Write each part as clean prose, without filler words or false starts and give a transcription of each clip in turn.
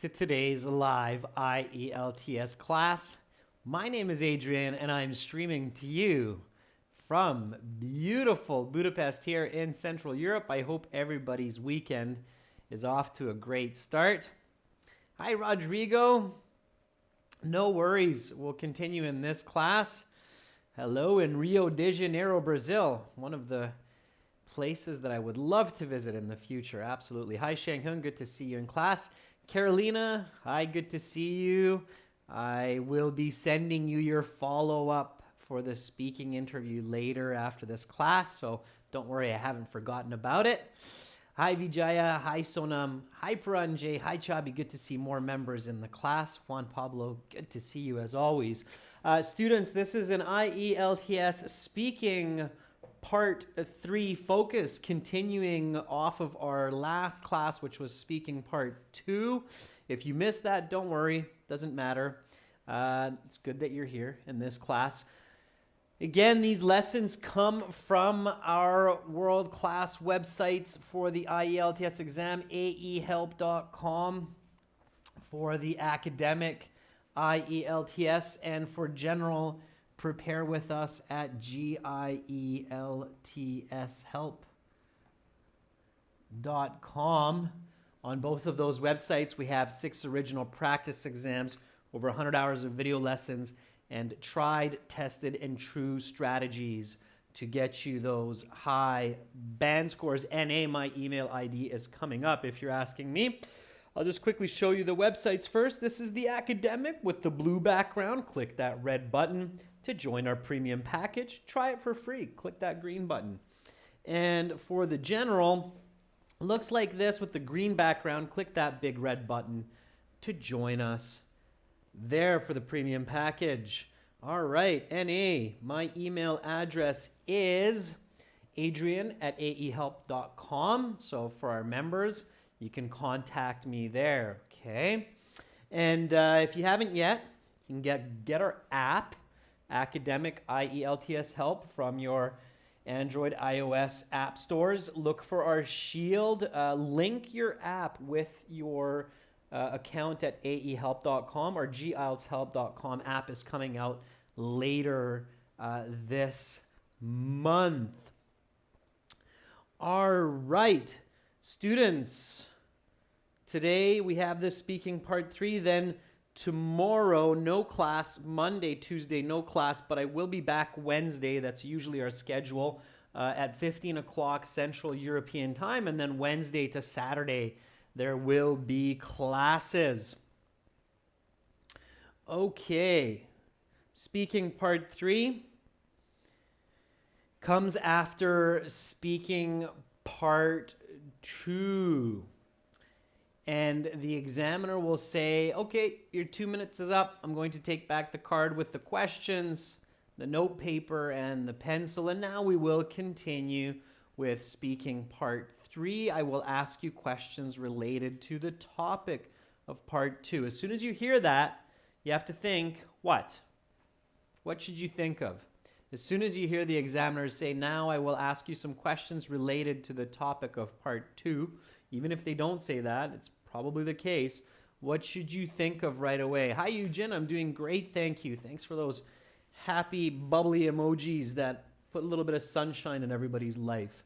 to today's live IELTS class. My name is Adrian and I'm streaming to you from beautiful Budapest here in Central Europe. I hope everybody's weekend is off to a great start. Hi, Rodrigo. No worries. We'll continue in this class. Hello in Rio de Janeiro, Brazil. One of the places that I would love to visit in the future. Absolutely. Hi, Shanghun. Good to see you in class. Carolina, hi. Good to see you. I will be sending you your follow-up for the speaking interview later after this class, so don't worry, I haven't forgotten about it. Hi, Vijaya. Hi, Sonam. Hi, Paranjay. Hi, Chabi. Good to see more members in the class. Juan Pablo, good to see you as always. Students, this is an IELTS speaking Part 3 focus, continuing off of our last class, which was speaking Part 2. If you missed that, don't worry. Doesn't matter. It's good that you're here in this class. Again, these lessons come from our world-class websites for the IELTS exam, aehelp.com for the academic IELTS, and for general, prepare with us at gieltshelp.com. On both of those websites, we have 6 original practice exams, over 100 hours of video lessons, and tried, tested, and true strategies to get you those high band scores. NA, my email ID is coming up if you're asking me. I'll just quickly show you the websites first. This is the academic with the blue background. Click that red button to join our premium package. Try it for free. Click that green button. And for the general, looks like this with the green background. Click that big red button to join us there for the premium package. All right, NA, my email address is adrian@aehelp.com. So for our members, you can contact me there, okay? And if you haven't yet, you can get our app, Academic IELTS Help, from your Android, iOS app stores. Look for our Shield. Link your app with your account at aehelp.com. Our gieltshelp.com app is coming out later this month. All right, students. Today we have this speaking part 3. Then tomorrow, no class. Monday, Tuesday, no class. But I will be back Wednesday. That's usually our schedule at 15 o'clock Central European time. And then Wednesday to Saturday, there will be classes. Okay. Speaking part 3 comes after speaking part 2. And the examiner will say, okay, your 2 minutes is up. I'm going to take back the card with the questions, the note paper, and the pencil. And now we will continue with speaking part 3. I will ask you questions related to the topic of part 2. As soon as you hear that, you have to think, what? What should you think of? As soon as you hear the examiner say, now I will ask you some questions related to the topic of part 2, even if they don't say that, it's probably the case. What should you think of right away? Hi, Eugen. I'm doing great. Thank you. Thanks for those happy, bubbly emojis that put a little bit of sunshine in everybody's life.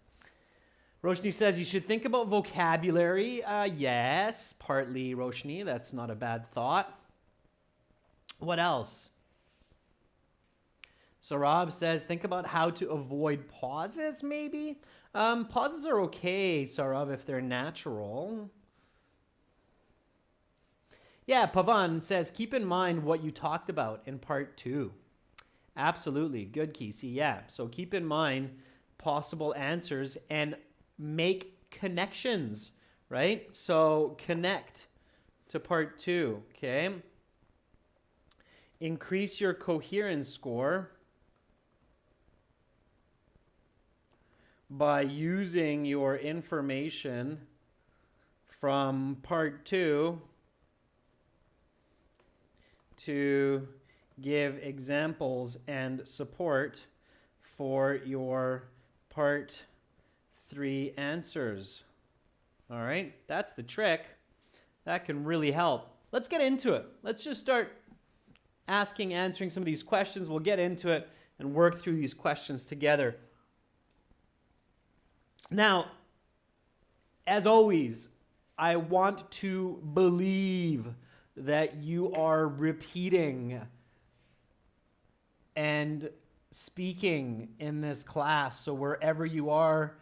Roshni says you should think about vocabulary. Yes, partly, Roshni. That's not a bad thought. What else? Sarab says think about how to avoid pauses, maybe. Pauses are okay, Sarab, if they're natural. Yeah, Pavan says keep in mind what you talked about in part 2. Absolutely. Good, Kisi. Yeah, so keep in mind possible answers and make connections, right? So connect to part 2, okay? Increase your coherence score by using your information from part 2 to give examples and support for your part 3 answers. All right, that's the trick. that can really help. Let's get into it. Let's just start answering some of these questions. We'll get into it and work through these questions together. Now, as always, I want to believe that you are repeating and speaking in this class. So wherever you are,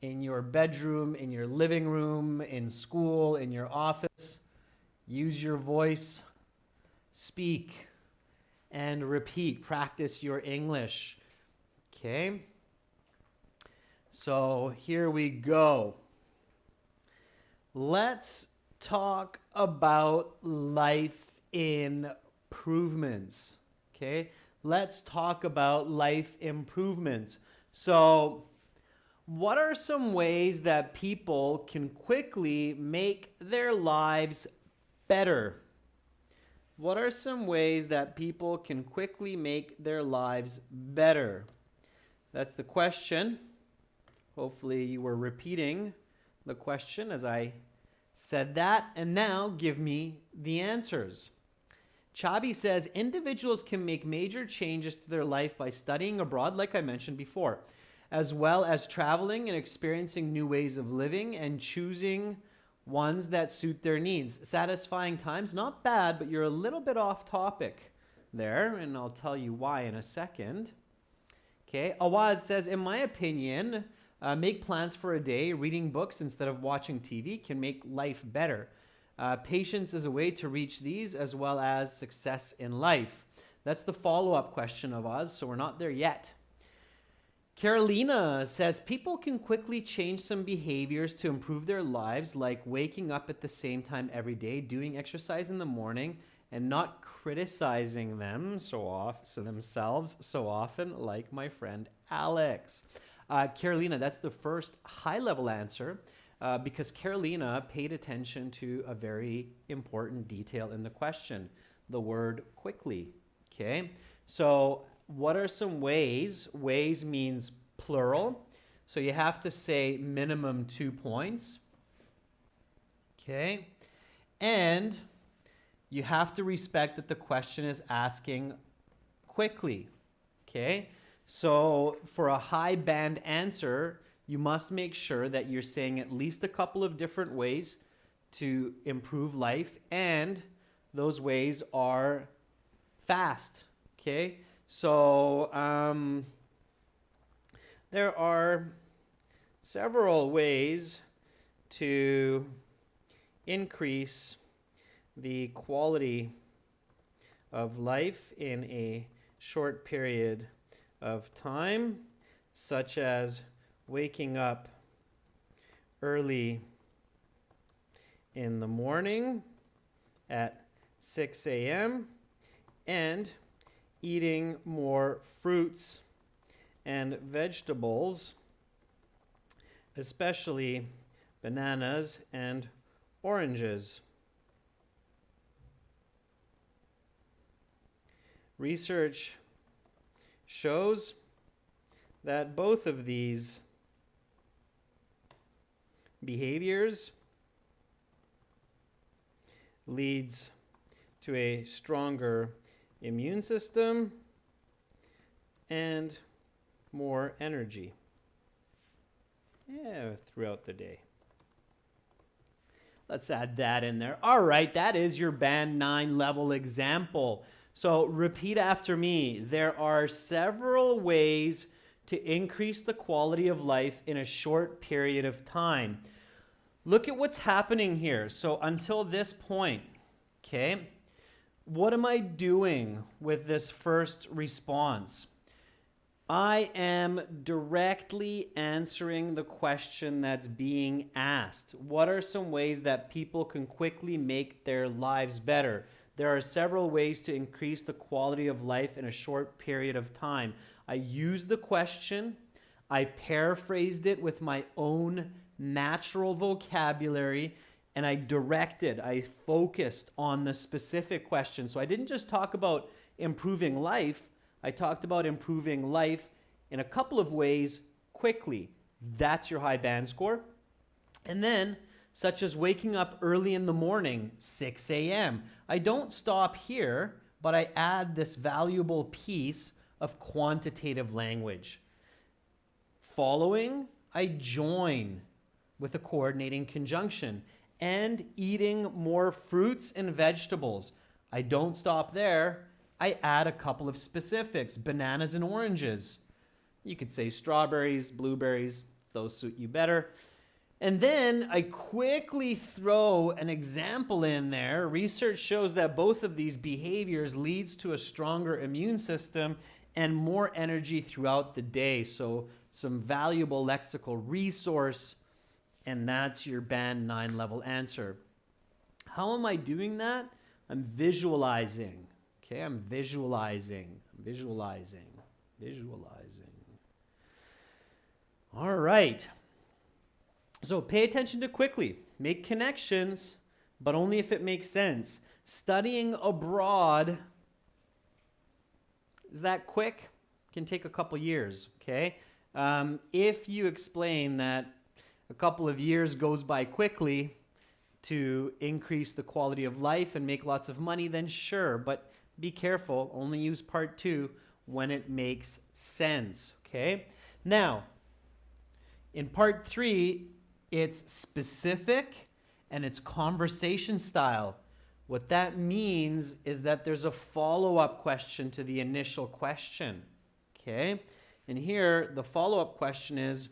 in your bedroom, in your living room, in school, in your office, use your voice, speak, and repeat. Practice your English. Okay? So here we go. Let's talk about life improvements. Okay? Let's talk about life improvements. So, what are some ways that people can quickly make their lives better? What are some ways that people can quickly make their lives better? That's the question. Hopefully you were repeating the question as I said that. And now give me the answers. Chabi says, individuals can make major changes to their life by studying abroad, like I mentioned before, as well as traveling and experiencing new ways of living and choosing ones that suit their needs. Satisfying times, not bad, but you're a little bit off topic there, and I'll tell you why in a second. Okay, Awaz says, in my opinion, make plans for a day. Reading books instead of watching TV can make life better. Patience is a way to reach these, as well as success in life. That's the follow-up question of Oz, so we're not there yet. Carolina says, people can quickly change some behaviors to improve their lives, like waking up at the same time every day, doing exercise in the morning, and not criticizing themselves so often, like my friend Alex. Carolina, that's the first high-level answer, because Carolina paid attention to a very important detail in the question, the word quickly. Okay, so what are some ways? Ways means plural, so you have to say minimum 2 points. Okay, and you have to respect that the question is asking quickly. Okay, so for a high band answer, you must make sure that you're saying at least a couple of different ways to improve life, and those ways are fast. Okay, so there are several ways to increase the quality of life in a short period of time, such as waking up early in the morning at 6 a.m. and eating more fruits and vegetables, especially bananas and oranges. Research shows that both of these behaviors leads to a stronger immune system and more energy throughout the day. Let's add that in there. All right, that is your Band 9 level example. So repeat after me. There are several ways to increase the quality of life in a short period of time. Look at what's happening here. So until this point, okay, what am I doing with this first response? I am directly answering the question that's being asked. What are some ways that people can quickly make their lives better? There are several ways to increase the quality of life in a short period of time. I used the question, I paraphrased it with my own natural vocabulary, and I focused on the specific question. So I didn't just talk about improving life, I talked about improving life in a couple of ways quickly. That's your high band score. And then such as waking up early in the morning, 6 a.m. I don't stop here, but I add this valuable piece of quantitative language. Following, I join with a coordinating conjunction. And eating more fruits and vegetables. I don't stop there. I add a couple of specifics, bananas and oranges. You could say strawberries, blueberries, those suit you better. And then I quickly throw an example in there. Research shows that both of these behaviors leads to a stronger immune system and more energy throughout the day. So some valuable lexical resource, and that's your Band 9 level answer. How am I doing that? I'm visualizing. Okay, I'm visualizing. All right. So pay attention to quickly. Make connections, but only if it makes sense. Studying abroad, is that quick? Can take a couple years, okay? If you explain that a couple of years goes by quickly to increase the quality of life and make lots of money, then sure, but be careful. Only use part 2 when it makes sense, okay? Now, in part 3, it's specific and it's conversation style. What that means is that there's a follow-up question to the initial question, okay? And here, the follow-up question is,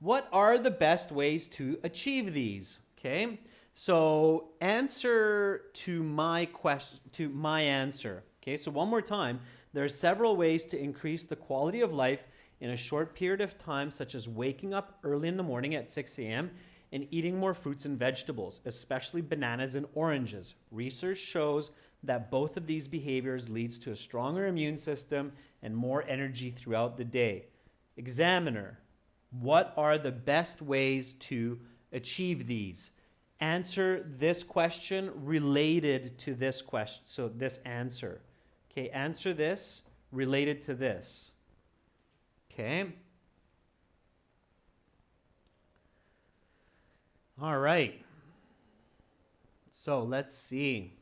what are the best ways to achieve these? Okay, so answer to my question, to my answer. Okay, so one more time, there are several ways to increase the quality of life in a short period of time, such as waking up early in the morning at 6 a.m. and eating more fruits and vegetables, especially bananas and oranges. Research shows that both of these behaviors leads to a stronger immune system and more energy throughout the day. Examiner. What are the best ways to achieve these? Answer this question related to this question. So this answer. Okay, answer this related to this. Okay. All right. So let's see.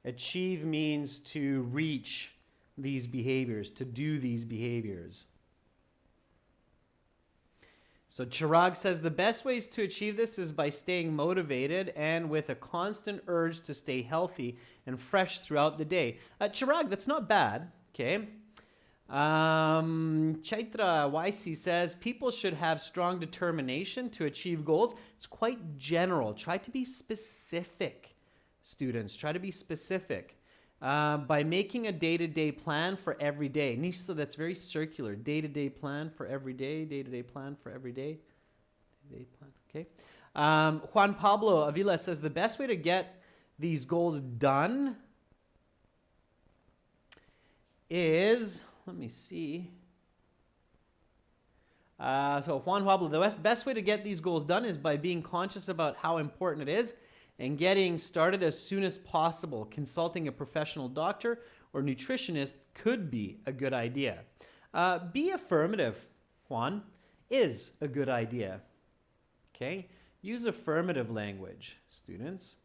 Achieve means to reach these behaviors, to do these behaviors. So Chirag says the best ways to achieve this is by staying motivated and with a constant urge to stay healthy and fresh throughout the day. Chirag, that's not bad, okay? Chaitra YC says people should have strong determination to achieve goals. It's quite general. Try to be specific, students. Try to be specific. By making a day-to-day plan for every day. Nisa, that's very circular. Day-to-day plan for every day. Day-to-day plan for every day. Day-to-day plan. Okay. Juan Pablo Avila says the best way to get these goals done is, let me see. So Juan Pablo, the best way to get these goals done is by being conscious about how important it is and getting started as soon as possible. Consulting a professional doctor or nutritionist could be a good idea. Be affirmative, Juan, is a good idea. Okay? Use affirmative language, students.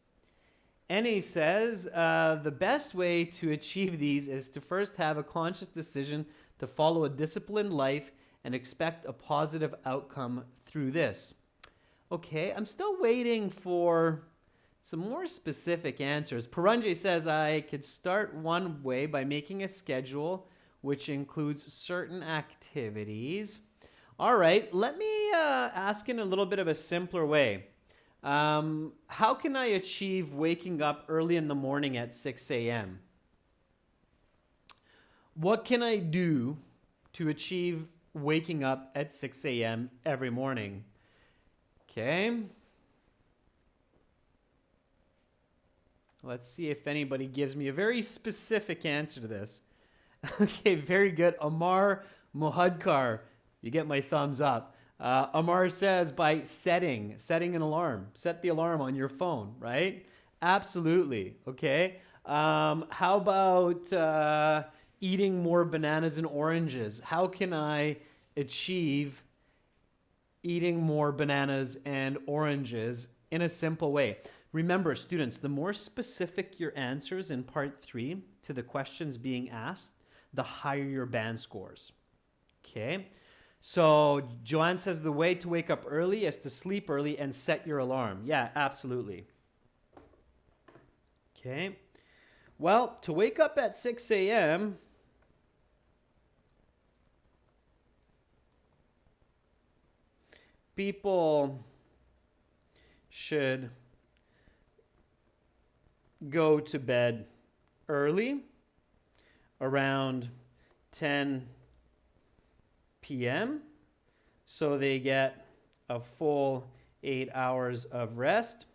NA says the best way to achieve these is to first have a conscious decision to follow a disciplined life and expect a positive outcome through this. Okay, I'm still waiting for some more specific answers. Paranjay says I could start one way by making a schedule which includes certain activities. All right, let me ask in a little bit of a simpler way. How can I achieve waking up early in the morning at 6 a.m.? What can I do to achieve waking up at 6 a.m. every morning? Okay. Let's see if anybody gives me a very specific answer to this. Okay, very good. Amar Mohadkar, you get my thumbs up. Amar says by setting an alarm. Set the alarm on your phone, right? Absolutely, okay? How about eating more bananas and oranges? How can I achieve eating more bananas and oranges in a simple way. Remember, students, the more specific your answers in part 3 to the questions being asked, the higher your band scores. Okay? So Joanne says the way to wake up early is to sleep early and set your alarm. Yeah, absolutely. Okay. Well, to wake up at 6 a.m., people should go to bed early, around 10 p.m., so they get a full 8 hours of rest,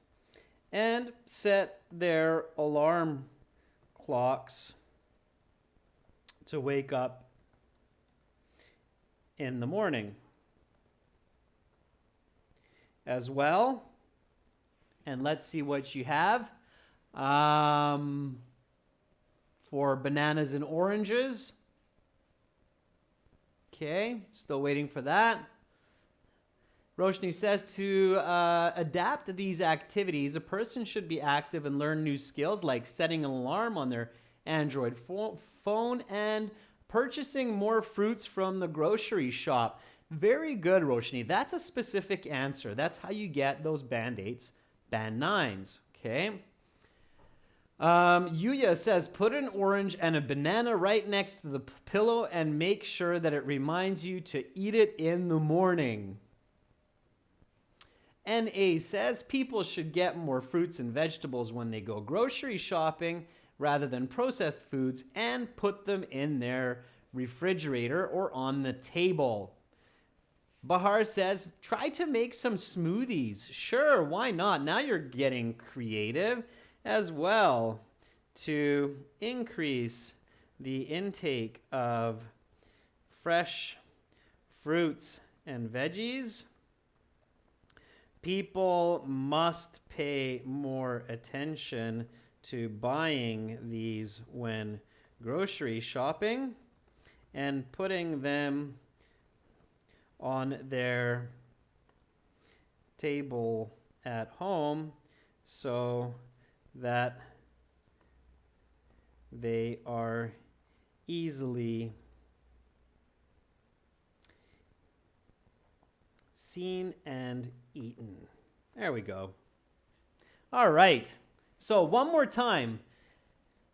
and set their alarm clocks to wake up in the morning as well. And let's see what you have. For bananas and oranges. Okay, still waiting for that. Roshni says to adapt these activities, a person should be active and learn new skills like setting an alarm on their Android phone and purchasing more fruits from the grocery shop. Very good, Roshni. That's a specific answer. That's how you get those band 8s, band 9s. Okay. Yuya says, put an orange and a banana right next to the pillow and make sure that it reminds you to eat it in the morning. NA says, people should get more fruits and vegetables when they go grocery shopping rather than processed foods and put them in their refrigerator or on the table. Bahar says, try to make some smoothies. Sure, why not? Now you're getting creative as well to increase the intake of fresh fruits and veggies. People must pay more attention to buying these when grocery shopping and putting them on their table at home so that they are easily seen and eaten. There we go. All right. So one more time.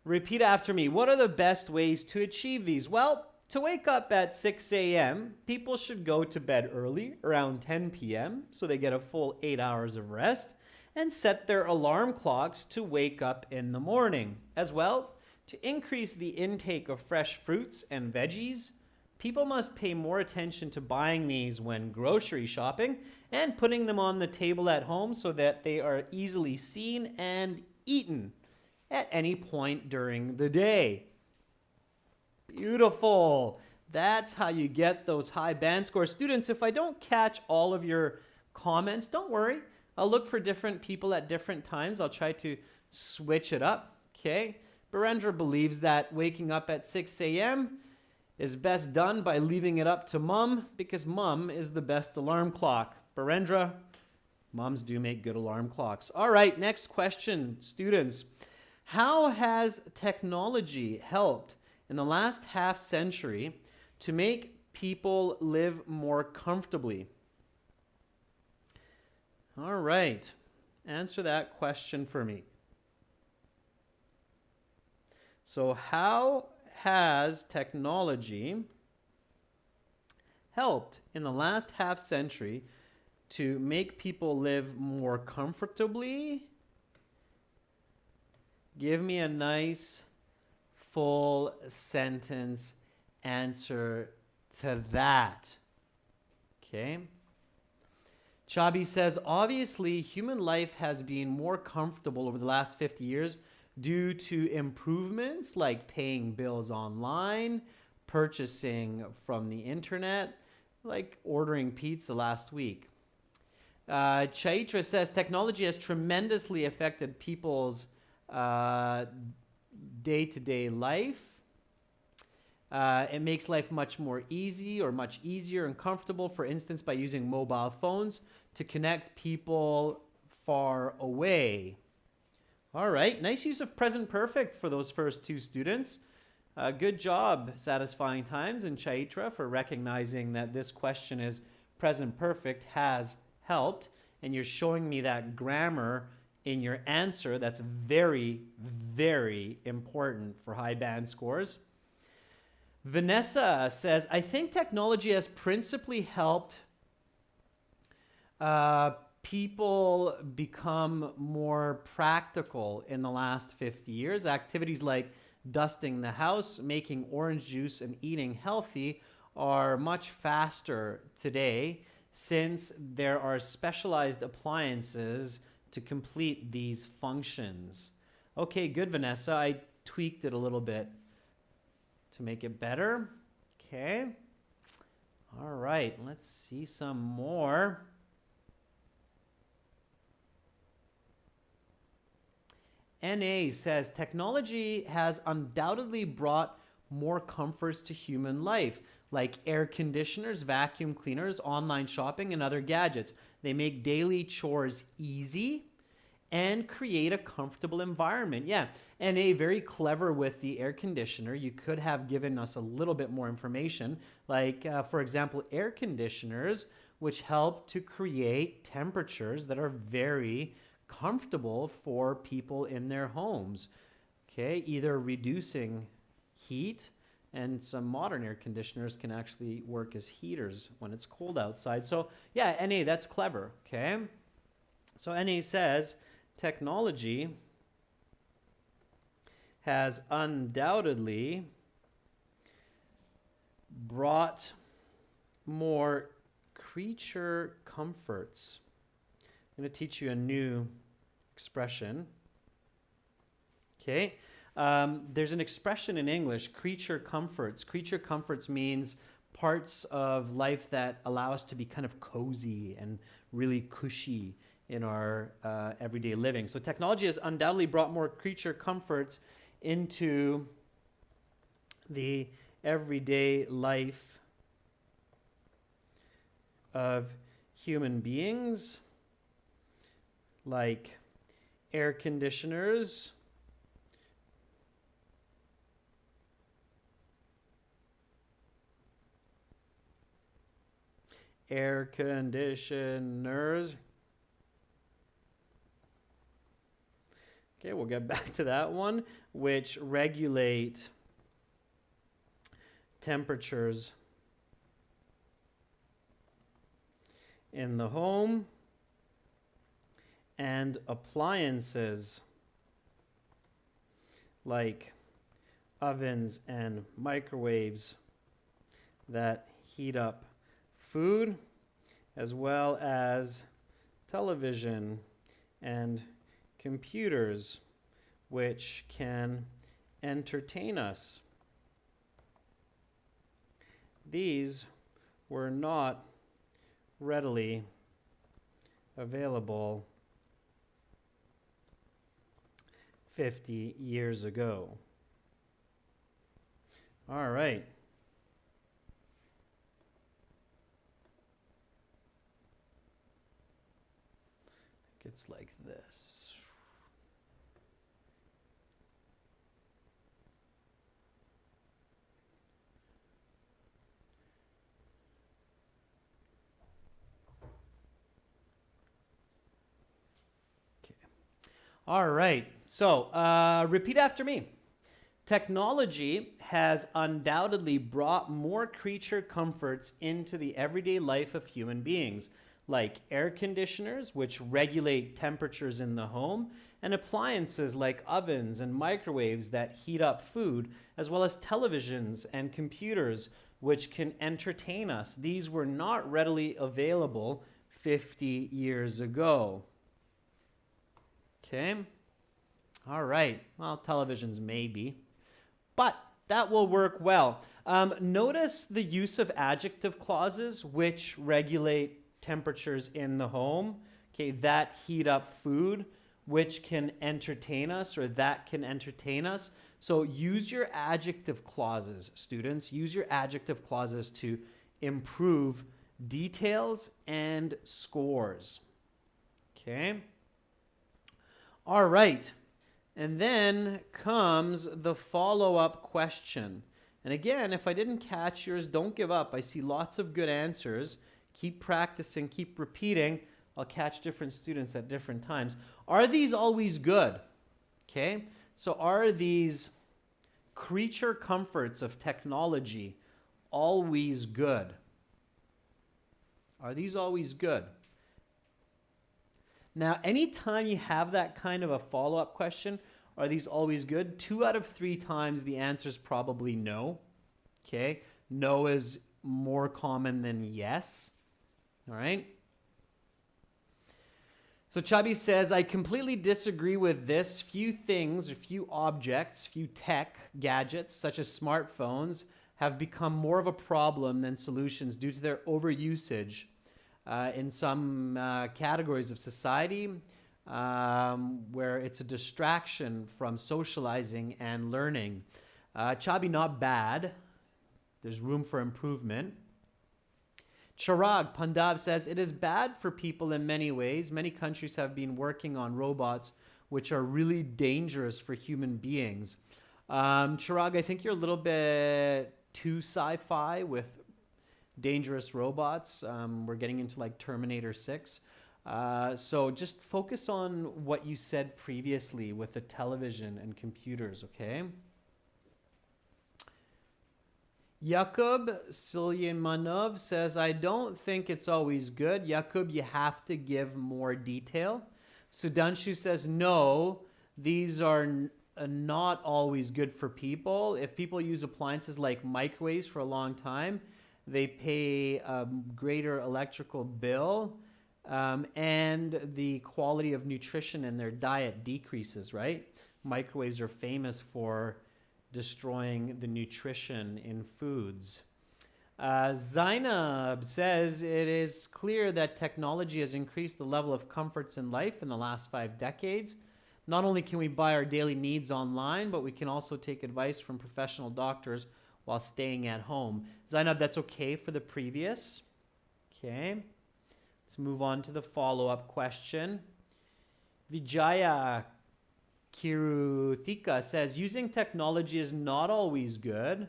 Repeat after me. What are the best ways to achieve these? Well, to wake up at 6 a.m., people should go to bed early, around 10 p.m., so they get a full 8 hours of rest, and set their alarm clocks to wake up in the morning. As well, to increase the intake of fresh fruits and veggies, people must pay more attention to buying these when grocery shopping and putting them on the table at home so that they are easily seen and eaten at any point during the day. Beautiful. That's how you get those high band scores. Students, if I don't catch all of your comments, don't worry. I'll look for different people at different times. I'll try to switch it up. Okay. Barendra believes that waking up at 6 a.m. is best done by leaving it up to mom because mom is the best alarm clock. Barendra, moms do make good alarm clocks. All right, next question, students. How has technology helped in the last half century to make people live more comfortably? All right, answer that question for me. So how has technology helped in the last half century to make people live more comfortably? Give me a nice full sentence answer to that. Okay. Chabi says, obviously, human life has been more comfortable over the last 50 years due to improvements like paying bills online, purchasing from the internet, like ordering pizza last week. Chaitra says, technology has tremendously affected people's day-to-day life. It makes life much more easy or much easier and comfortable, for instance, by using mobile phones to connect people far away. All right, nice use of present perfect for those first two students. Good job, Satisfying Times and Chaitra, for recognizing that this question is present perfect has helped, and you're showing me that grammar in your answer. That's very, very important for high band scores. Vanessa says, I think technology has principally helped people become more practical in the last 50 years. Activities like dusting the house, making orange juice, and eating healthy are much faster today since there are specialized appliances to complete these functions. Okay, good, Vanessa. I tweaked it a little bit to make it better. Okay. All right, let's see some more. NA says, technology has undoubtedly brought more comforts to human life, like air conditioners, vacuum cleaners, online shopping, and other gadgets. They make daily chores easy and create a comfortable environment. Yeah, NA, very clever with the air conditioner. You could have given us a little bit more information, like, for example, air conditioners, which help to create temperatures that are very comfortable for people in their homes. Okay, either reducing heat, and some modern air conditioners can actually work as heaters when it's cold outside. So yeah, NA, that's clever. Okay, so NA says technology has undoubtedly brought more creature comforts. I'm going to teach you a new expression. Okay. There's an expression in English, creature comforts. Creature comforts means parts of life that allow us to be kind of cozy and really cushy in our everyday living. So technology has undoubtedly brought more creature comforts into the everyday life of human beings, like air conditioners, Okay, we'll get back to that one, which regulate temperatures in the home, and appliances like ovens and microwaves that heat up food, as well as television and computers which can entertain us. These were not readily available 50 years ago. All right. It's like this. Okay. All right. So repeat after me. Technology has undoubtedly brought more creature comforts into the everyday life of human beings, like air conditioners, which regulate temperatures in the home, and appliances like ovens and microwaves that heat up food, as well as televisions and computers, which can entertain us. These were not readily available 50 years ago. Okay. All right. Well, televisions maybe, but that will work well. Notice the use of adjective clauses which regulate temperatures in the home, okay, that heat up food, which can entertain us, or that can entertain us. So use your adjective clauses, students. Use your adjective clauses to improve details and scores. Okay. All right. And then comes the follow-up question. And again, if I didn't catch yours, don't give up. I see lots of good answers. Keep practicing, keep repeating. I'll catch different students at different times. Are these always good? Okay. So are these creature comforts of technology always good? Are these always good? Now, anytime you have that kind of a follow-up question, are these always good? 2 out of 3 times the answer is probably no. Okay? No is more common than yes. All right? So Chubby says, I completely disagree with this. Few things, or few objects, few tech gadgets, such as smartphones, have become more of a problem than solutions due to their overusage in some categories of society, where it's a distraction from socializing and learning. Chabi, not bad. There's room for improvement. Chirag Pandab says, it is bad for people in many ways. Many countries have been working on robots which are really dangerous for human beings. Chirag, I think you're a little bit too sci-fi with dangerous robots. We're getting into like Terminator 6. So just focus on what you said previously with the television and computers, okay? Yakub Silyamanov says, I don't think it's always good. Yakub, you have to give more detail. Sudanshu says, no, these are not always good for people. If people use appliances like microwaves for a long time, they pay a greater electrical bill, and the quality of nutrition in their diet decreases, right? Microwaves are famous for destroying the nutrition in foods. Zainab says, it is clear that technology has increased the level of comforts in life in the last 5 decades. Not only can we buy our daily needs online, but we can also take advice from professional doctors while staying at home. Zainab, that's okay for the previous. Okay. Let's move on to the follow-up question. Vijaya Kiruthika says, using technology is not always good,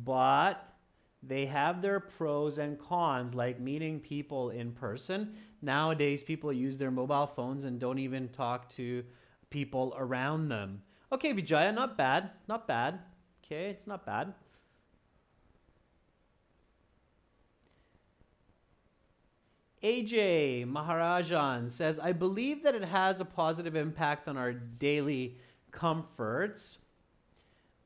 but they have their pros and cons, like meeting people in person. Nowadays, people use their mobile phones and don't even talk to people around them. Okay, Vijaya, not bad. Not bad. Okay, it's not bad. AJ Maharajan says, I believe that it has a positive impact on our daily comforts,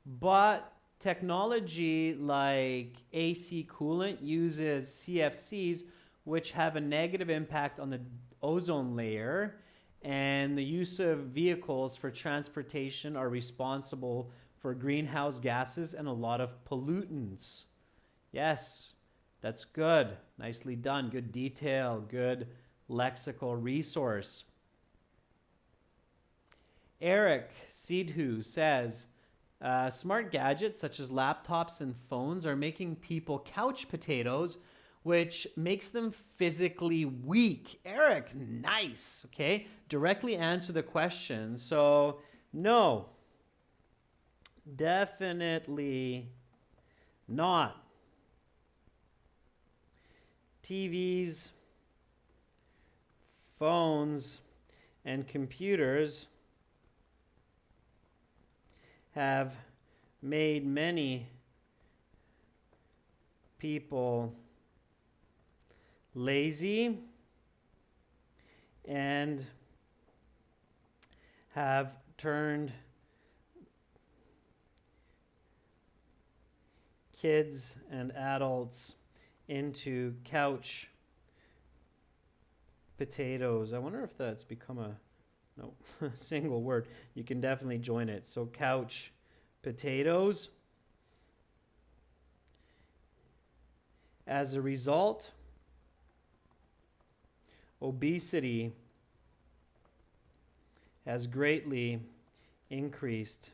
but technology like AC coolant uses CFCs, which have a negative impact on the ozone layer, and the use of vehicles for transportation are responsible for greenhouse gases and a lot of pollutants. Yes. That's good. Nicely done. Good detail. Good lexical resource. Eric Sidhu says, smart gadgets such as laptops and phones are making people couch potatoes, which makes them physically weak. Eric, nice. Okay. Directly answer the question. So, no. Definitely not. TVs, phones, and computers have made many people lazy and have turned kids and adults into couch potatoes. I wonder if that's become a single word. You can definitely join it. So couch potatoes. As a result, obesity has greatly increased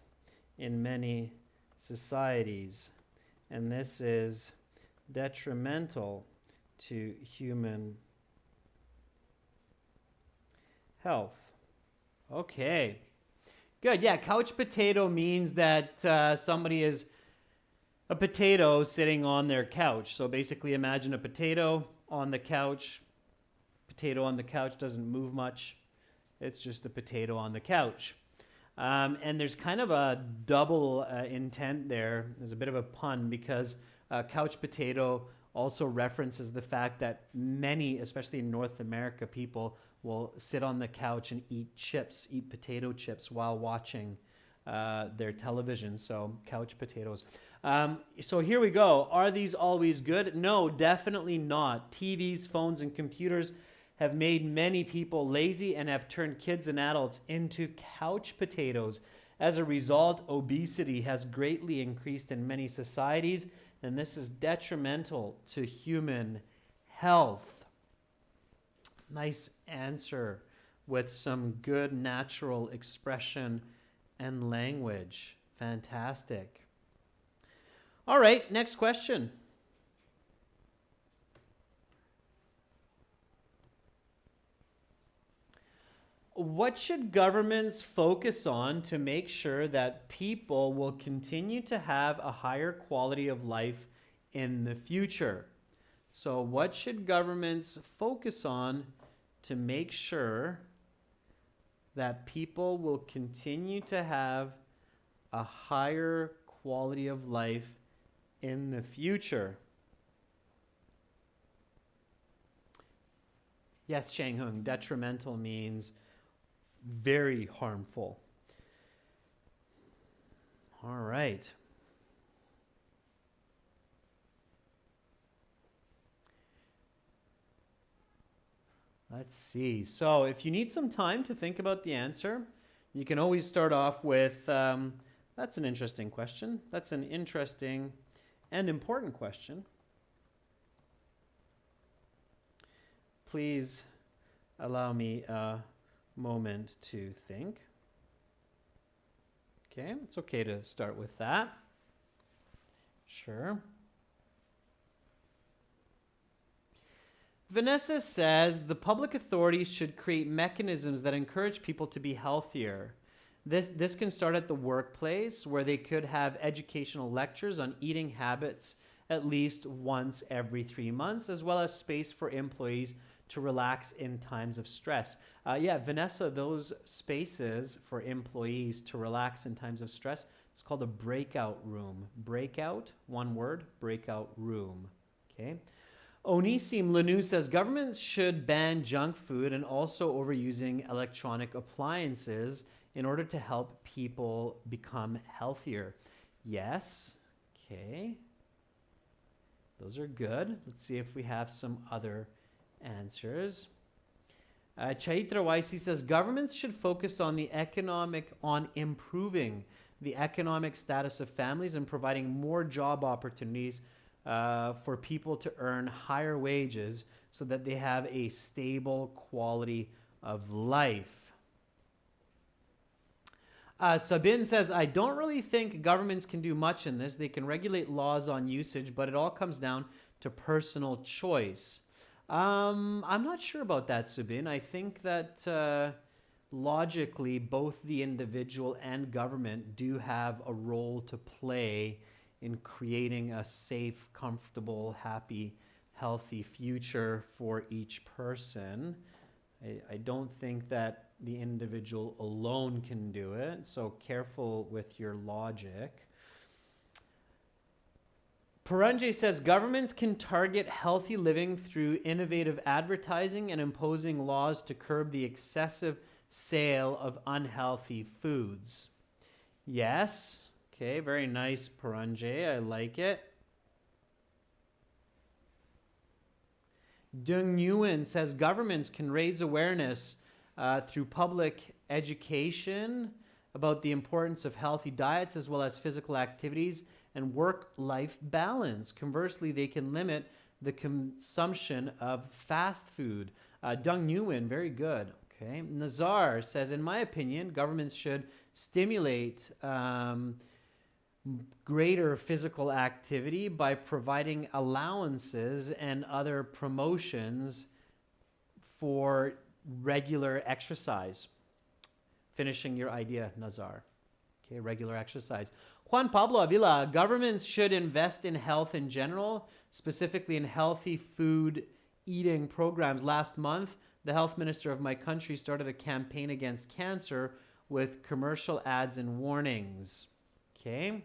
in many societies. And this is detrimental to human health. Okay. Good. Yeah, couch potato means that somebody is a potato sitting on their couch. So basically imagine a potato on the couch. Potato on the couch doesn't move much. It's just a potato on the couch. And there's kind of a double intent there. There's a bit of a pun because couch potato also references the fact that many, especially in North America, people will sit on the couch and eat chips, eat potato chips while watching their television. So couch potatoes. So here we go. Are these always good? No, definitely not. TVs, phones, and computers have made many people lazy and have turned kids and adults into couch potatoes. As a result, obesity has greatly increased in many societies, and this is detrimental to human health. Nice answer with some good natural expression and language. Fantastic. All right, next question. What should governments focus on to make sure that people will continue to have a higher quality of life in the future? So what should governments focus on to make sure that people will continue to have a higher quality of life in the future? Yes, Shang Hung, detrimental means very harmful. All right. Let's see. So if you need some time to think about the answer, you can always start off with, that's an interesting question. That's an interesting and important question. Please allow me a moment to think. Okay, it's okay to start with that. Sure. Vanessa says the public authorities should create mechanisms that encourage people to be healthier. This can start at the workplace, where they could have educational lectures on eating habits at least once every 3 months, as well as space for employees to relax in times of stress. Yeah, Vanessa, those spaces for employees to relax in times of stress, it's called a breakout room. Breakout, one word, breakout room. Okay. Onisim Lanu says governments should ban junk food and also overusing electronic appliances in order to help people become healthier. Yes. Okay. Those are good. Let's see if we have some other answers. Chaitra YC says governments should focus on improving the economic status of families and providing more job opportunities for people to earn higher wages so that they have a stable quality of life. Sabine says, I don't really think governments can do much in this. They can regulate laws on usage, but it all comes down to personal choice. I'm not sure about that, Sabine. I think that logically, both the individual and government do have a role to play in creating a safe, comfortable, happy, healthy future for each person. I don't think that the individual alone can do it, so careful with your logic. Paranjay says governments can target healthy living through innovative advertising and imposing laws to curb the excessive sale of unhealthy foods. Yes. Okay, very nice, Paranjay. I like it. Dung Nguyen says governments can raise awareness through public education about the importance of healthy diets as well as physical activities and work-life balance. Conversely, they can limit the consumption of fast food. Dung Nguyen, very good. Okay. Nazar says, in my opinion, governments should stimulate greater physical activity by providing allowances and other promotions for regular exercise. Finishing your idea, Nazar. Okay, regular exercise. Juan Pablo Avila, governments should invest in health in general, specifically in healthy food eating programs. Last month, the health minister of my country started a campaign against cancer with commercial ads and warnings. Okay.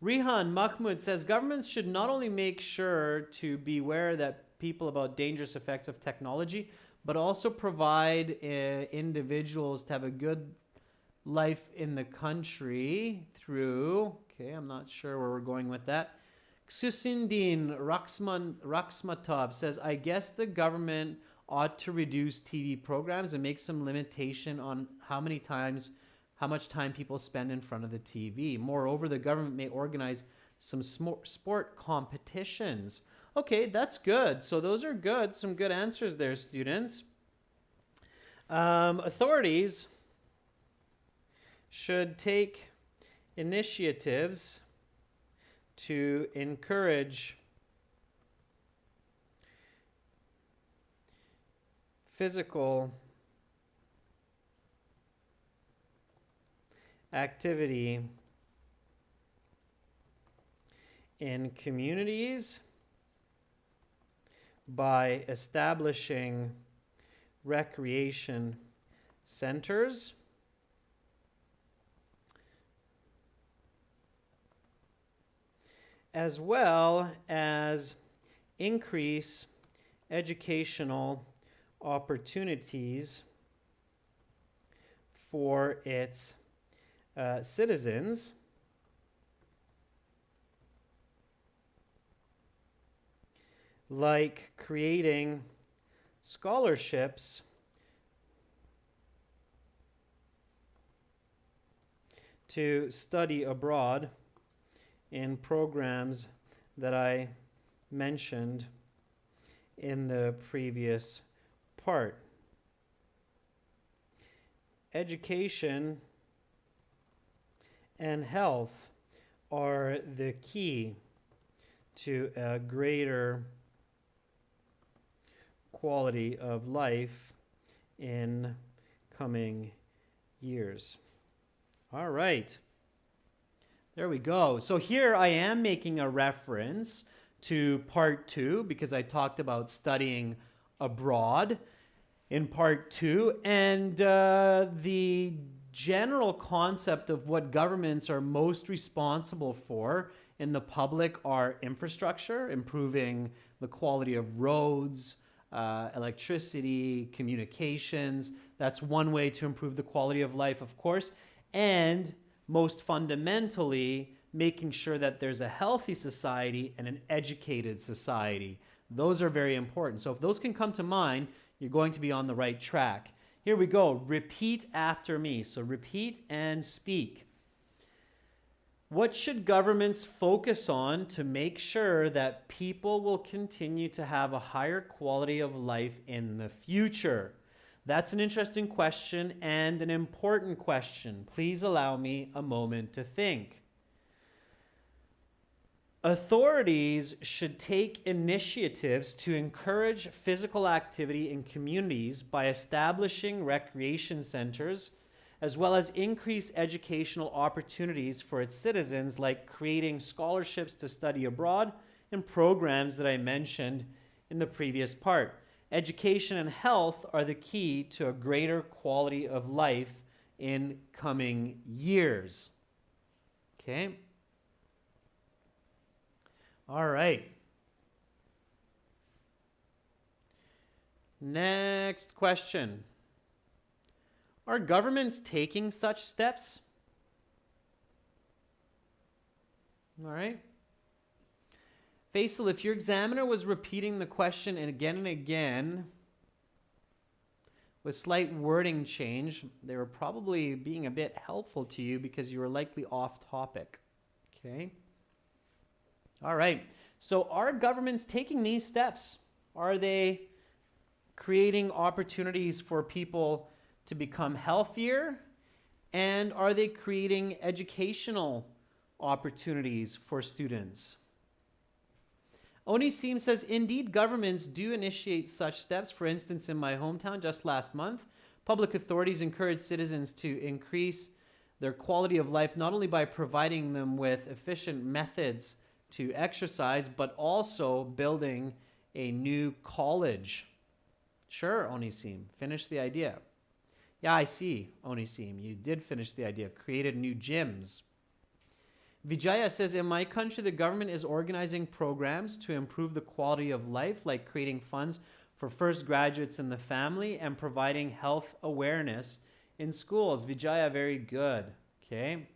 Rihan Mahmoud says governments should not only make sure to beware that people about dangerous effects of technology, but also provide individuals to have a good life in the country through, okay, I'm not sure where we're going with that. Xusindin Raxmatov says, I guess the government ought to reduce TV programs and make some limitation on how much time people spend in front of the TV. Moreover, the government may organize some sport competitions. Okay, that's good. So those are good. Some good answers there, students. Authorities should take initiatives to encourage physical activity in communities by establishing recreation centers as well as increase educational opportunities for its citizens, like creating scholarships to study abroad in programs that I mentioned in the previous part. Education and health are the key to a greater quality of life in coming years. All right. There we go. So here I am making a reference to part 2 because I talked about studying abroad in part 2, and the general concept of what governments are most responsible for in the public are infrastructure, improving the quality of roads, electricity, communications. That's one way to improve the quality of life, of course, and most fundamentally, making sure that there's a healthy society and an educated society. Those are very important. So if those can come to mind, you're going to be on the right track. Here we go. Repeat after me. So repeat and speak. What should governments focus on to make sure that people will continue to have a higher quality of life in the future? That's an interesting question and an important question. Please allow me a moment to think. Authorities should take initiatives to encourage physical activity in communities by establishing recreation centers, as well as increase educational opportunities for its citizens, like creating scholarships to study abroad and programs that I mentioned in the previous part. Education and health are the key to a greater quality of life in coming years. Okay? All right. Next question. Are governments taking such steps? All right. Faisal, if your examiner was repeating the question and again with slight wording change, they were probably being a bit helpful to you because you were likely off topic. Okay? All right. So are governments taking these steps? Are they creating opportunities for people to become healthier? And are they creating educational opportunities for students? Onisim says, indeed, governments do initiate such steps. For instance, in my hometown just last month, public authorities encourage citizens to increase their quality of life, not only by providing them with efficient methods to exercise, but also building a new college. Sure, Onisim, finish the idea. Yeah, I see, Onisim, you did finish the idea. Created new gyms. Vijaya says, in my country, the government is organizing programs to improve the quality of life, like creating funds for first graduates in the family and providing health awareness in schools. Vijaya, very good. Okay.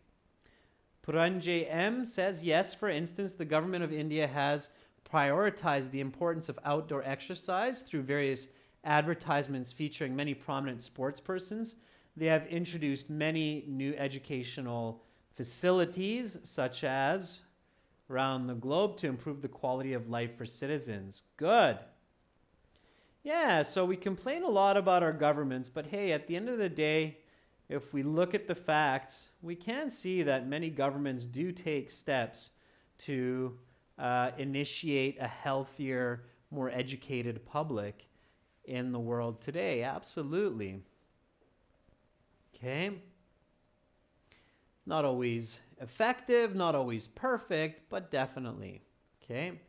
Puranjay M says, yes, for instance, the government of India has prioritized the importance of outdoor exercise through various advertisements featuring many prominent sports persons. They have introduced many new educational facilities, such as around the globe, to improve the quality of life for citizens. Good. Yeah, so we complain a lot about our governments, but hey, at the end of the day, if we look at the facts, we can see that many governments do take steps to initiate a healthier, more educated public in the world today. Absolutely. Okay. Not always effective, not always perfect, but definitely. Okay.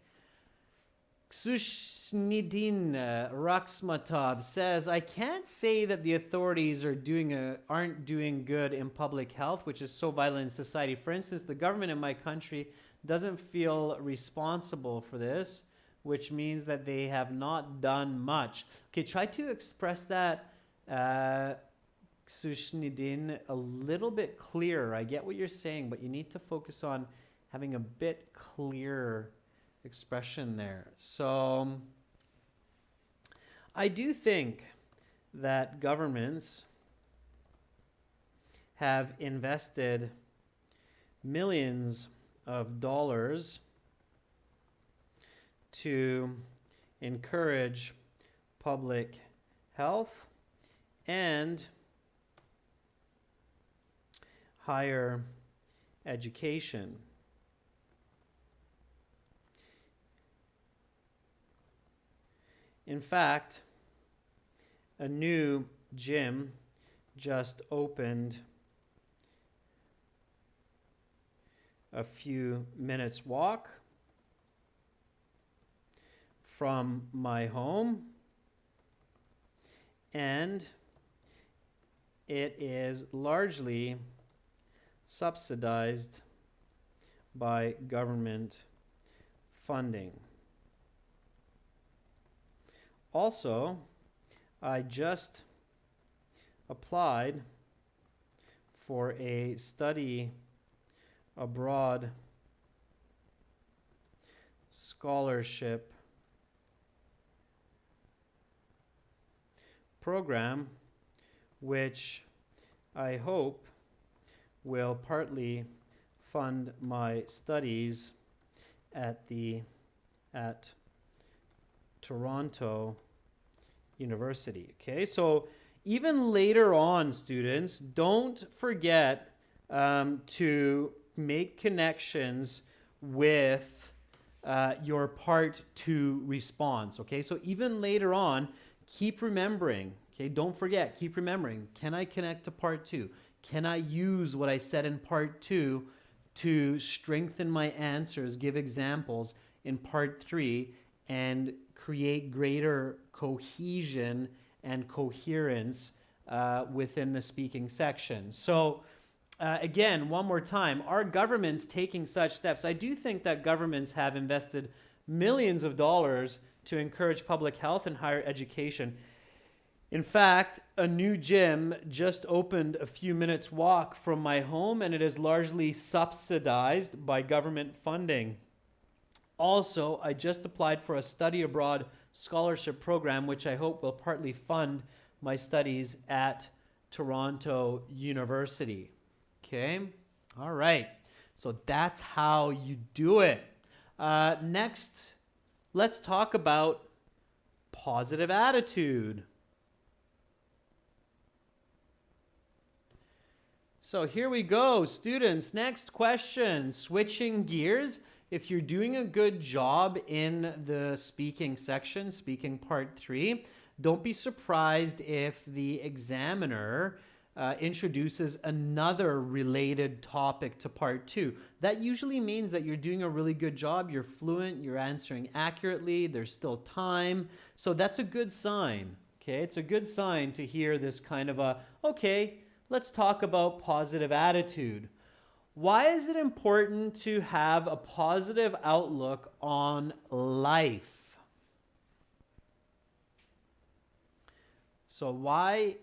Ksushnidin Raksmatov says, I can't say that the authorities aren't doing good in public health, which is so vital in society. For instance, the government in my country doesn't feel responsible for this, which means that they have not done much. Okay, try to express that, Ksushnidin, a little bit clearer. I get what you're saying, but you need to focus on having a bit clearer expression there. So I do think that governments have invested millions of dollars to encourage public health and higher education. In fact, a new gym just opened a few minutes walk from my home, and it is largely subsidized by government funding. Also, I just applied for a study abroad scholarship program, which I hope will partly fund my studies at Toronto University. Okay, so even later on, students, don't forget to make connections with your part 2 response. Okay, so even later on, keep remembering. Okay, don't forget, keep remembering. Can I connect to part 2? Can I use what I said in part 2 to strengthen my answers, give examples in part 3, and create greater cohesion and coherence within the speaking section? So again, one more time, are governments taking such steps? I do think that governments have invested millions of dollars to encourage public health and higher education. In fact, a new gym just opened a few minutes walk from my home, and it is largely subsidized by government funding. Also, I just applied for a study abroad scholarship program, which I hope will partly fund my studies at Toronto University. Okay, all right. So that's how you do it. Next, let's talk about positive attitude. So here we go, students. Next question, switching gears. If you're doing a good job in the speaking section, speaking part 3, don't be surprised if the examiner introduces another related topic to part 2. That usually means that you're doing a really good job, you're fluent, you're answering accurately, there's still time. So that's a good sign, okay? It's a good sign to hear this kind of okay, let's talk about positive attitude. Why is it important to have a positive outlook on life? So why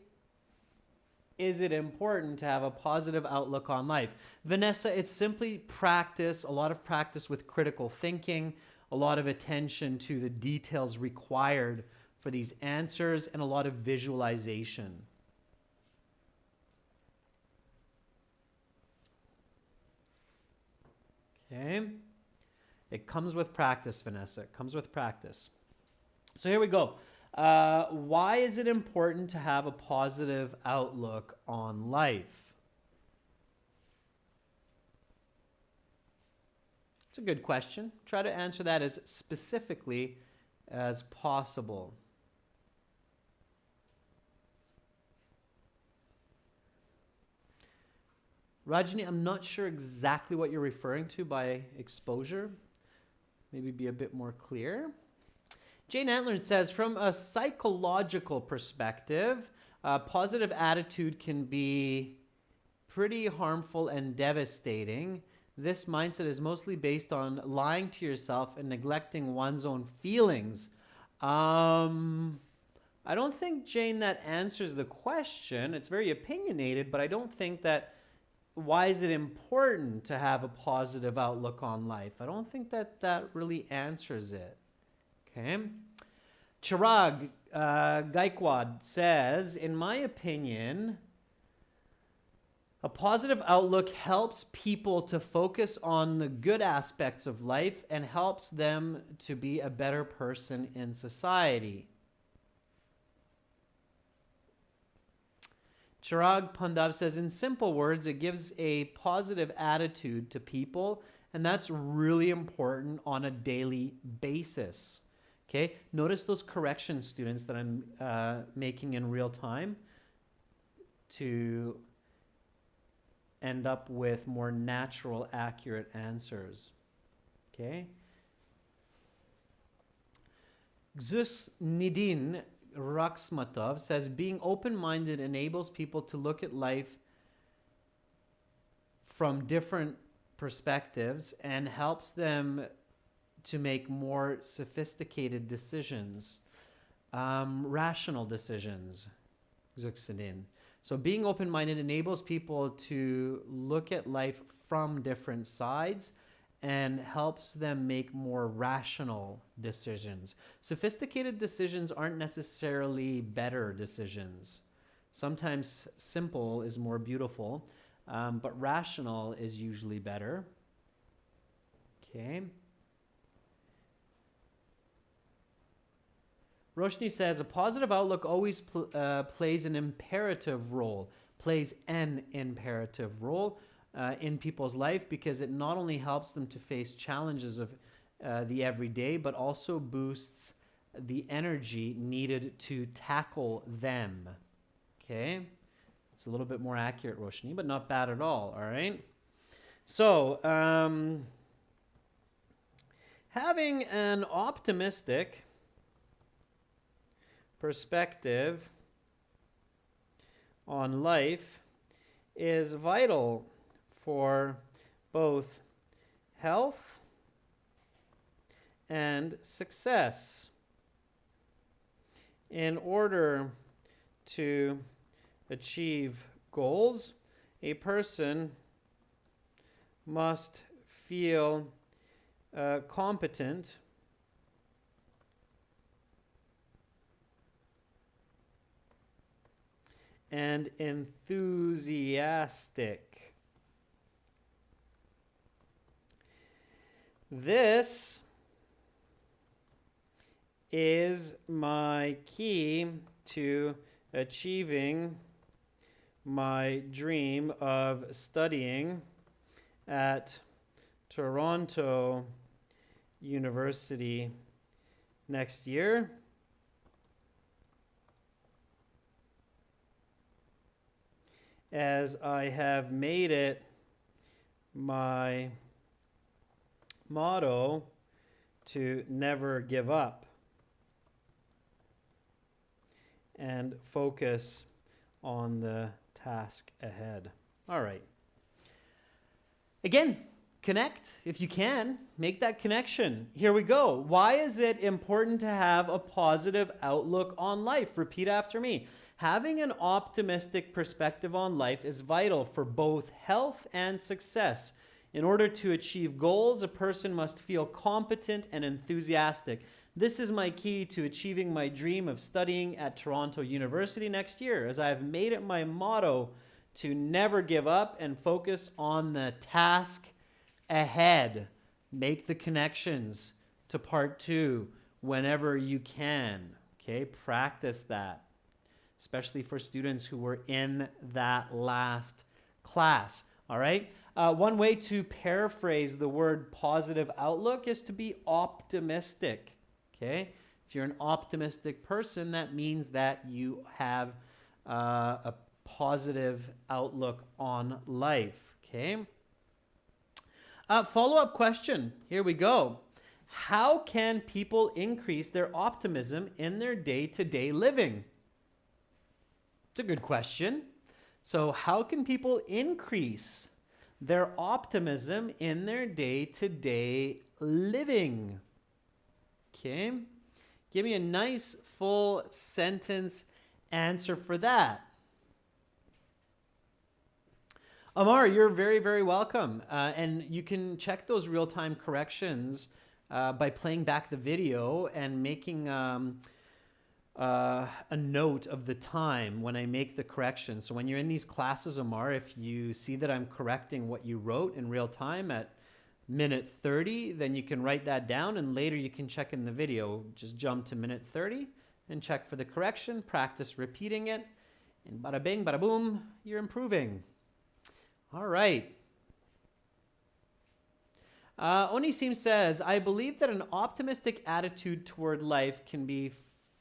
is it important to have a positive outlook on life? Vanessa, it's simply practice, a lot of practice with critical thinking, a lot of attention to the details required for these answers, and a lot of visualization. Okay? It comes with practice, Vanessa. It comes with practice. So here we go. Why is it important to have a positive outlook on life? It's a good question. Try to answer that as specifically as possible. Rajni, I'm not sure exactly what you're referring to by exposure. Maybe be a bit more clear. Jane Antler says, from a psychological perspective, positive attitude can be pretty harmful and devastating. This mindset is mostly based on lying to yourself and neglecting one's own feelings. I don't think, Jane, that answers the question. It's very opinionated, but I don't think that. Why is it important to have a positive outlook on life? I don't think that that really answers it. Okay. Chirag Gaikwad says, in my opinion, a positive outlook helps people to focus on the good aspects of life and helps them to be a better person in society. Chirag Pandav says, in simple words, it gives a positive attitude to people, and that's really important on a daily basis. Okay, notice those corrections, students, that I'm making in real time to end up with more natural, accurate answers. Okay. Xus Nidin Raksmatov says, being open-minded enables people to look at life from different perspectives and helps them to make more sophisticated decisions, rational decisions. Zuxidin. So being open-minded enables people to look at life from different sides and helps them make more rational decisions. Sophisticated decisions aren't necessarily better decisions. Sometimes simple is more beautiful, but rational is usually better. Okay. Roshni says, a positive outlook always plays an imperative role in people's life, because it not only helps them to face challenges of the everyday, but also boosts the energy needed to tackle them. Okay? It's a little bit more accurate, Roshni, but not bad at all right? So, having an optimistic perspective on life is vital for both health and success. In order to achieve goals, a person must feel competent and enthusiastic. This is my key to achieving my dream of studying at Toronto University next year. As I have made it my motto to never give up and focus on the task ahead. All right. Again, connect if you can. Make that connection. Here we go. Why is it important to have a positive outlook on life? Repeat after me. Having an optimistic perspective on life is vital for both health and success. In order to achieve goals, a person must feel competent and enthusiastic. This is my key to achieving my dream of studying at Toronto University next year, as I have made it my motto to never give up and focus on the task ahead. Make the connections to part 2 whenever you can. Okay, practice that, especially for students who were in that last class. All right. One way to paraphrase the word positive outlook is to be optimistic. Okay. If you're an optimistic person, that means that you have a positive outlook on life. Okay. Follow-up question. Here we go. How can people increase their optimism in their day-to-day living? It's a good question. So how can people increase their optimism in their day-to-day living? Okay. Give me a nice full sentence answer for that. Amar, you're very, very welcome. And you can check those real-time corrections by playing back the video and making a note of the time when I make the correction. So when you're in these classes, Amar, if you see that I'm correcting what you wrote in real time at minute 30, then you can write that down, and later you can check in the video. Just jump to minute 30 and check for the correction, practice repeating it, and bada bing, bada boom, you're improving. All right. Onisim says, I believe that an optimistic attitude toward life can be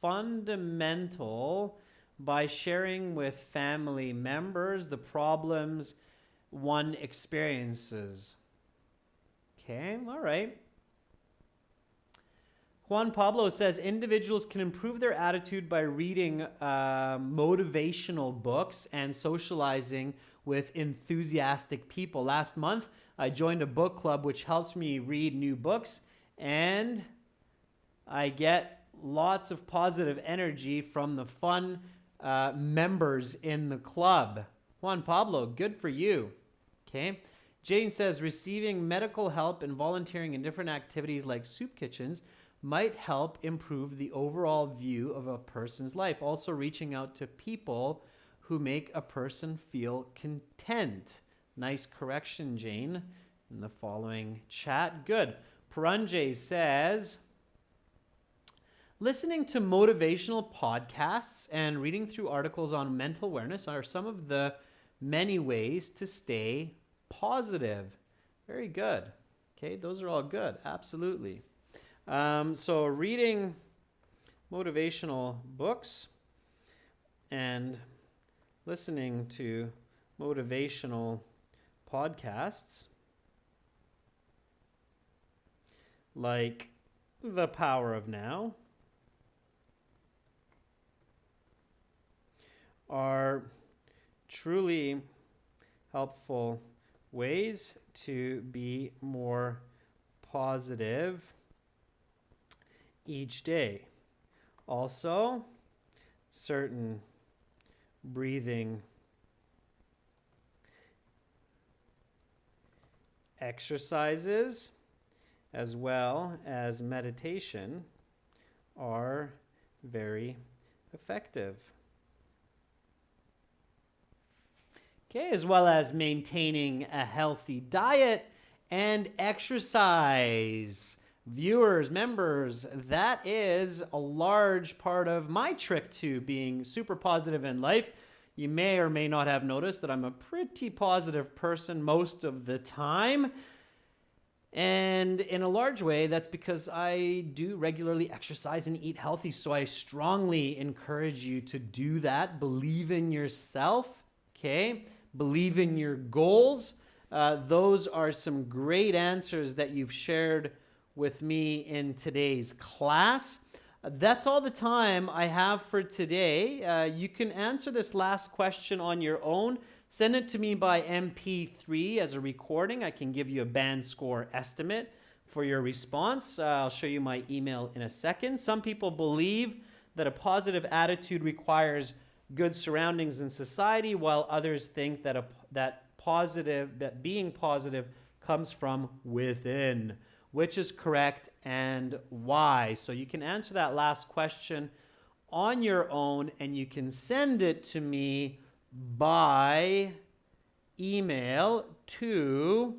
fundamental by sharing with family members the problems one experiences. Okay, all right. Juan Pablo says individuals can improve their attitude by reading motivational books and socializing with enthusiastic people. Last month, I joined a book club which helps me read new books, and I get lots of positive energy from the fun members in the club. Juan Pablo, good for you. Okay. Jane says receiving medical help and volunteering in different activities like soup kitchens might help improve the overall view of a person's life. Also, reaching out to people who make a person feel content. Nice correction, Jane, in the following chat. Good. Paranjay says, listening to motivational podcasts and reading through articles on mental awareness are some of the many ways to stay positive. Very good. Okay, those are all good. Absolutely. So reading motivational books and listening to motivational podcasts like The Power of Now are truly helpful ways to be more positive each day. Also, certain breathing exercises as well as meditation are very effective. Okay, as well as maintaining a healthy diet and exercise. Viewers, members, that is a large part of my trick to being super positive in life. You may or may not have noticed that I'm a pretty positive person most of the time. And in a large way, that's because I do regularly exercise and eat healthy. So I strongly encourage you to do that. Believe in yourself, okay? Believe in your goals. Those are some great answers that you've shared with me in today's class. That's all the time I have for today. You can answer this last question on your own. Send it to me by MP3 as a recording. I can give you a band score estimate for your response. I'll show you my email in a second. Some people believe that a positive attitude requires good surroundings in society, while others think that being positive comes from within. Which is correct and why? So you can answer that last question on your own, and you can send it to me by email to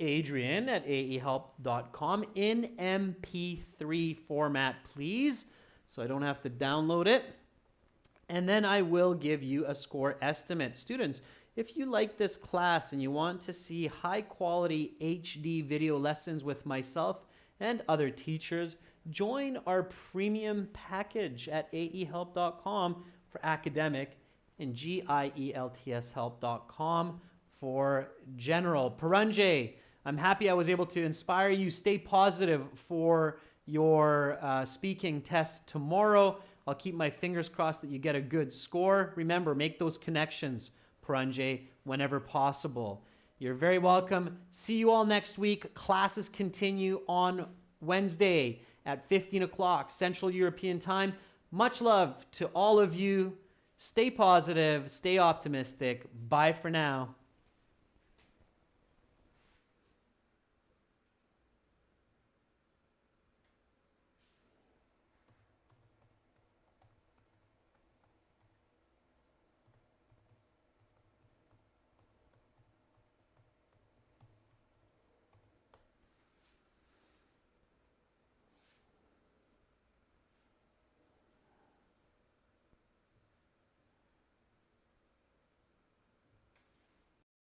adrian@aehelp.com in MP3 format, please, so I don't have to download it. And then I will give you a score estimate. Students, if you like this class and you want to see high quality HD video lessons with myself and other teachers, join our premium package at aehelp.com for academic and gieltshelp.com for general. Parunjay, I'm happy I was able to inspire you. Stay positive for your speaking test tomorrow. I'll keep my fingers crossed that you get a good score. Remember, make those connections, Parunjay, whenever possible. You're very welcome. See you all next week. Classes continue on Wednesday at 15 o'clock Central European Time. Much love to all of you. Stay positive, stay optimistic. Bye for now.